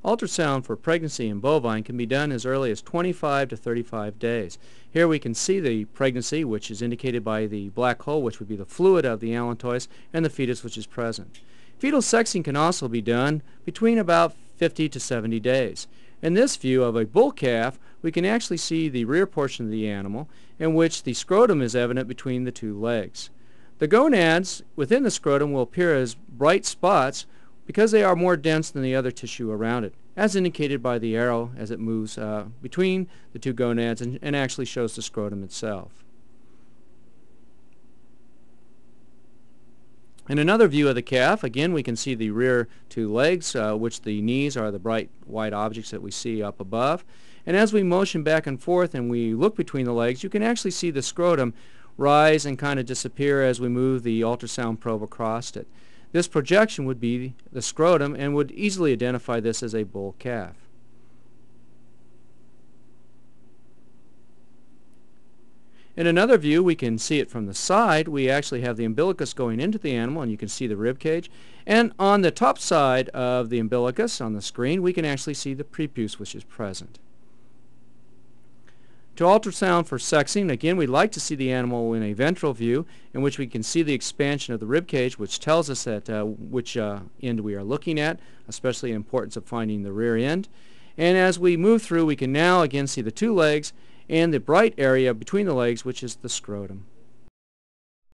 Ultrasound for pregnancy in bovine can be done as early as 25 to 35 days. Here we can see the pregnancy, which is indicated by the black hole, which would be the fluid of the allantois, and the fetus, which is present. Fetal sexing can also be done between about 50 to 70 days. In this view of a bull calf, we can actually see the rear portion of the animal, in which the scrotum is evident between the two legs. The gonads within the scrotum will appear as bright spots because they are more dense than the other tissue around it, as indicated by the arrow as it moves between the two gonads and actually shows the scrotum itself. In another view of the calf, again we can see the rear two legs, which the knees are the bright white objects that we see up above. And as we motion back and forth and we look between the legs, you can actually see the scrotum rise and kind of disappear as we move the ultrasound probe across it. This projection would be the scrotum and would easily identify this as a bull calf. In another view, we can see it from the side. We actually have the umbilicus going into the animal, and you can see the rib cage. And on the top side of the umbilicus on the screen, we can actually see the prepuce, which is present. To ultrasound for sexing, again, we'd like to see the animal in a ventral view, in which we can see the expansion of the rib cage, which tells us that which end we are looking at, especially the importance of finding the rear end. And as we move through, we can now again see the two legs and the bright area between the legs, which is the scrotum.